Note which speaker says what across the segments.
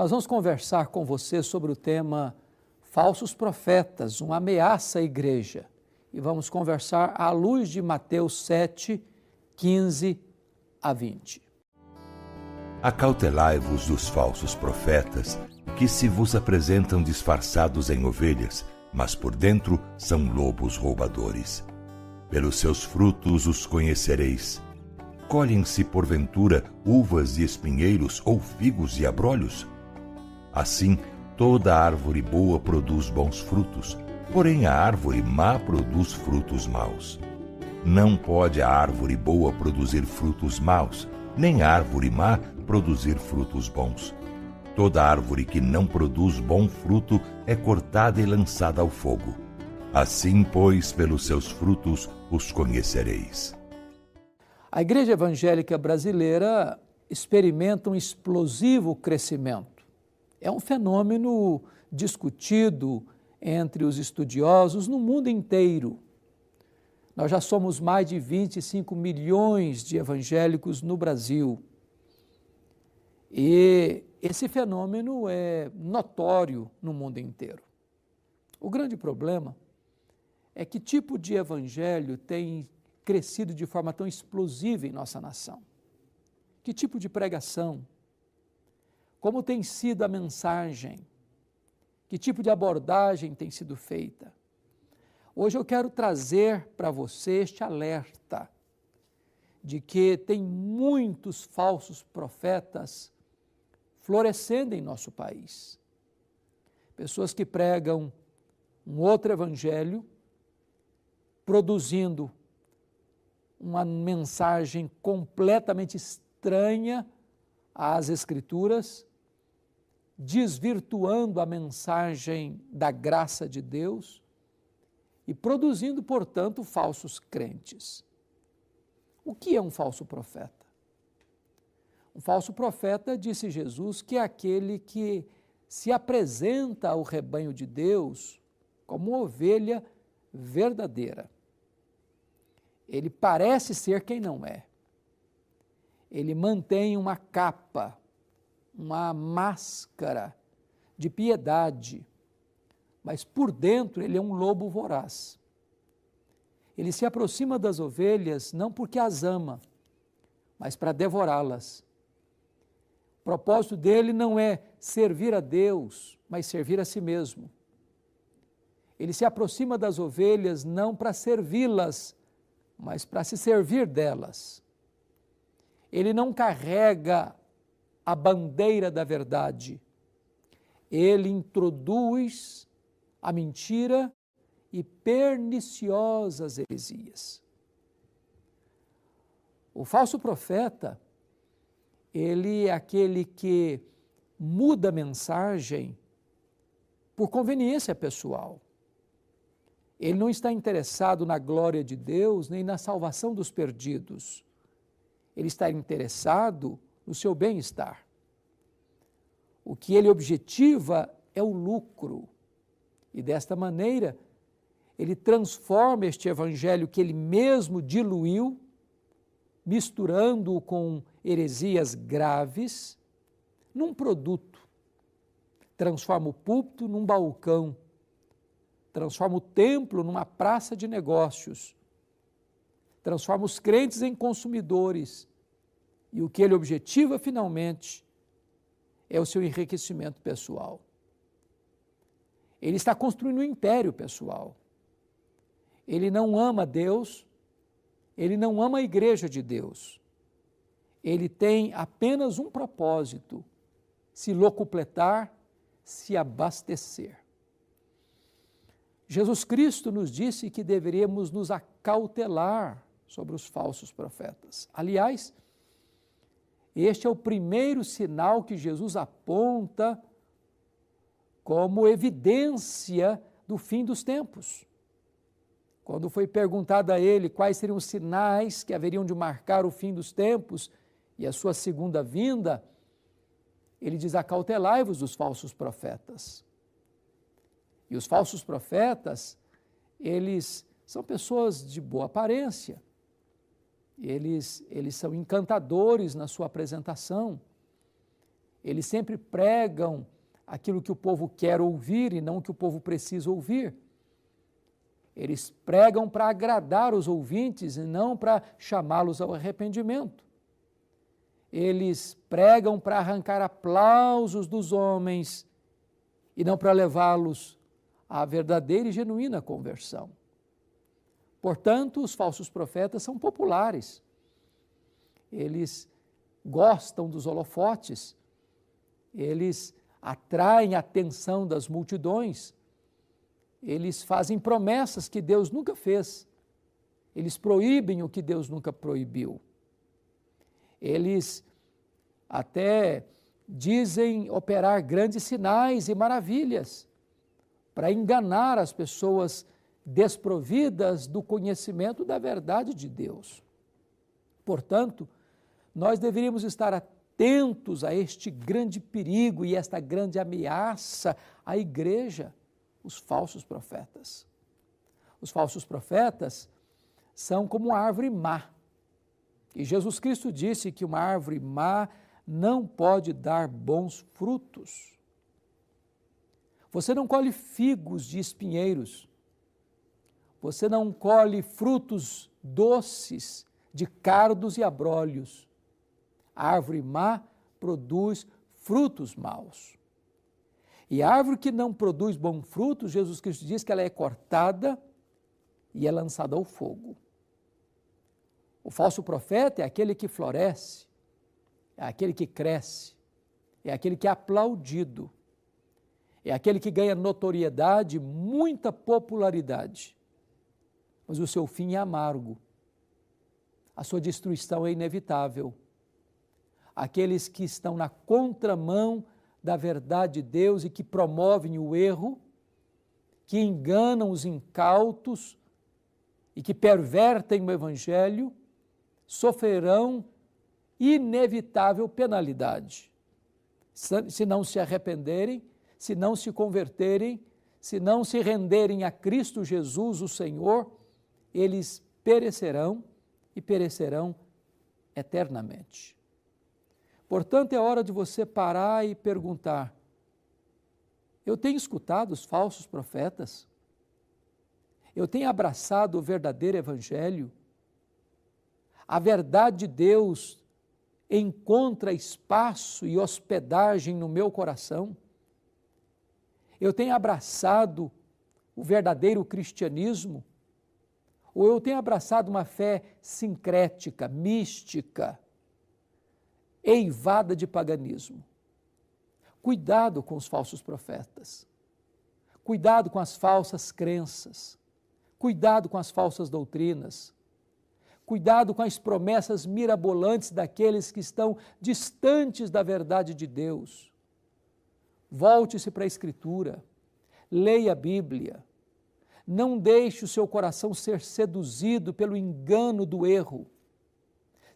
Speaker 1: Nós vamos conversar com você sobre o tema falsos profetas, uma ameaça à igreja. E vamos conversar à luz de Mateus 7, 15 a 20.
Speaker 2: Acautelai-vos dos falsos profetas, que se vos apresentam disfarçados em ovelhas, mas por dentro são lobos roubadores. Pelos seus frutos os conhecereis. Colhem-se, porventura, uvas e espinheiros, ou figos e abrolhos? Assim, toda árvore boa produz bons frutos, porém a árvore má produz frutos maus. Não pode a árvore boa produzir frutos maus, nem a árvore má produzir frutos bons. Toda árvore que não produz bom fruto é cortada e lançada ao fogo. Assim, pois, pelos seus frutos os conhecereis.
Speaker 1: A igreja evangélica brasileira experimenta um explosivo crescimento. É um fenômeno discutido entre os estudiosos no mundo inteiro. Nós já somos mais de 25 milhões de evangélicos no Brasil. E esse fenômeno é notório no mundo inteiro. O grande problema é que tipo de evangelho tem crescido de forma tão explosiva em nossa nação. Que tipo de pregação? Como tem sido a mensagem? Que tipo de abordagem tem sido feita? Hoje eu quero trazer para você este alerta de que tem muitos falsos profetas florescendo em nosso país. Pessoas que pregam um outro evangelho, produzindo uma mensagem completamente estranha às Escrituras, desvirtuando a mensagem da graça de Deus e produzindo, portanto, falsos crentes. O que é um falso profeta? Um falso profeta, disse Jesus, que é aquele que se apresenta ao rebanho de Deus como uma ovelha verdadeira. Ele parece ser quem não é. Ele mantém uma capa, uma máscara de piedade, mas por dentro ele é um lobo voraz. Ele se aproxima das ovelhas não porque as ama, mas para devorá-las. O propósito dele não é servir a Deus, mas servir a si mesmo. Ele se aproxima das ovelhas não para servi-las, mas para se servir delas. Ele não carrega a bandeira da verdade. Ele introduz a mentira e perniciosas heresias. O falso profeta, ele é aquele que muda a mensagem por conveniência pessoal. Ele não está interessado na glória de Deus, nem na salvação dos perdidos. Ele está interessado no seu bem-estar. O que ele objetiva é o lucro. E desta maneira, ele transforma este evangelho que ele mesmo diluiu, misturando-o com heresias graves, num produto. Transforma o púlpito num balcão, transforma o templo numa praça de negócios, transforma os crentes em consumidores, e o que ele objetiva finalmente é o seu enriquecimento pessoal. Ele está construindo um império pessoal. Ele não ama Deus, ele não ama a igreja de Deus. Ele tem apenas um propósito: se locupletar, se abastecer. Jesus Cristo nos disse que deveríamos nos acautelar sobre os falsos profetas. Aliás, este é o primeiro sinal que Jesus aponta como evidência do fim dos tempos. Quando foi perguntado a ele quais seriam os sinais que haveriam de marcar o fim dos tempos e a sua segunda vinda, ele diz: acautelai-vos dos falsos profetas. E os falsos profetas, eles são pessoas de boa aparência, eles são encantadores na sua apresentação, Eles sempre pregam aquilo que o povo quer ouvir e não o que o povo precisa ouvir. Eles pregam para agradar os ouvintes e não para chamá-los ao arrependimento. Eles pregam para arrancar aplausos dos homens e não para levá-los à verdadeira e genuína conversão. Portanto, os falsos profetas são populares. Eles gostam dos holofotes, eles atraem a atenção das multidões, eles fazem promessas que Deus nunca fez, eles proíbem o que Deus nunca proibiu. Eles até dizem operar grandes sinais e maravilhas para enganar as pessoas desprovidas do conhecimento da verdade de Deus. Portanto, nós deveríamos estar atentos a este grande perigo e esta grande ameaça à igreja, os falsos profetas. Os falsos profetas são como uma árvore má. E Jesus Cristo disse que uma árvore má não pode dar bons frutos. Você não colhe figos de espinheiros. Você não colhe frutos doces de cardos e abrolhos. A árvore má produz frutos maus. E a árvore que não produz bons frutos, Jesus Cristo diz que ela é cortada e é lançada ao fogo. O falso profeta é aquele que floresce, é aquele que cresce, é aquele que é aplaudido, é aquele que ganha notoriedade, muita popularidade, mas o seu fim é amargo, a sua destruição é inevitável. Aqueles que estão na contramão da verdade de Deus e que promovem o erro, que enganam os incautos e que pervertem o Evangelho, sofrerão inevitável penalidade. Se não se arrependerem, se não se converterem, se não se renderem a Cristo Jesus, o Senhor, eles perecerão e perecerão eternamente. Portanto, é hora de você parar e perguntar: eu tenho escutado os falsos profetas? Eu tenho abraçado o verdadeiro Evangelho? A verdade de Deus encontra espaço e hospedagem no meu coração? Eu tenho abraçado o verdadeiro cristianismo? Ou eu tenho abraçado uma fé sincrética, mística, eivada de paganismo? Cuidado com os falsos profetas. Cuidado com as falsas crenças. Cuidado com as falsas doutrinas. Cuidado com as promessas mirabolantes daqueles que estão distantes da verdade de Deus. Volte-se para a Escritura, leia a Bíblia. Não deixe o seu coração ser seduzido pelo engano do erro.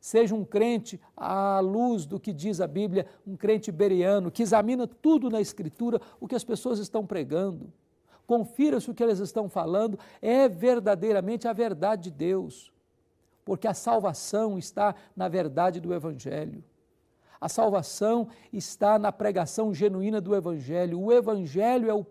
Speaker 1: Seja um crente à luz do que diz a Bíblia, um crente bereano, que examina tudo na Escritura, o que as pessoas estão pregando. Confira se o que elas estão falando é verdadeiramente a verdade de Deus. Porque a salvação está na verdade do Evangelho. A salvação está na pregação genuína do Evangelho. O Evangelho é o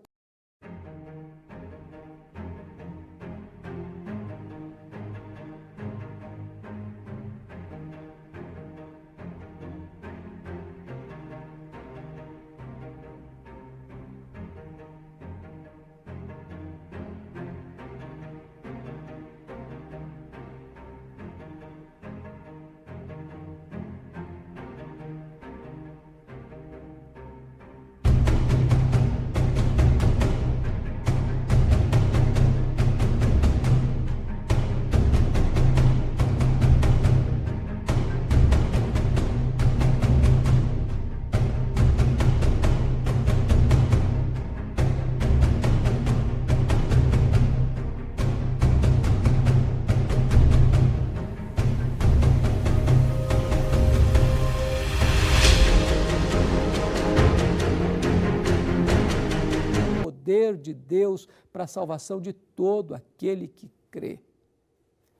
Speaker 1: poder de Deus para a salvação de todo aquele que crê.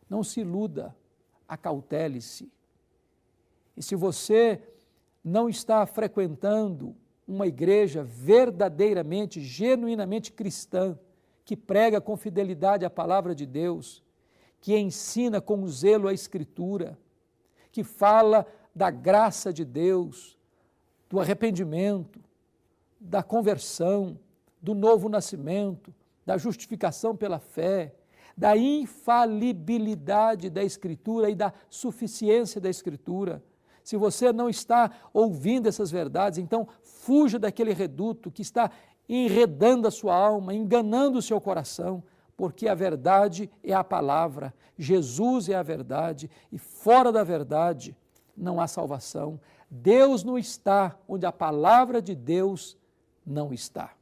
Speaker 1: Não se iluda, acautele-se. E se você não está frequentando uma igreja verdadeiramente, genuinamente cristã, que prega com fidelidade a palavra de Deus, que ensina com zelo a Escritura, que fala da graça de Deus, do arrependimento, da conversão, do novo nascimento, da justificação pela fé, da infalibilidade da Escritura e da suficiência da Escritura. Se você não está ouvindo essas verdades, então fuja daquele reduto que está enredando a sua alma, enganando o seu coração, porque a verdade é a palavra, Jesus é a verdade e fora da verdade não há salvação. Deus não está onde a palavra de Deus não está.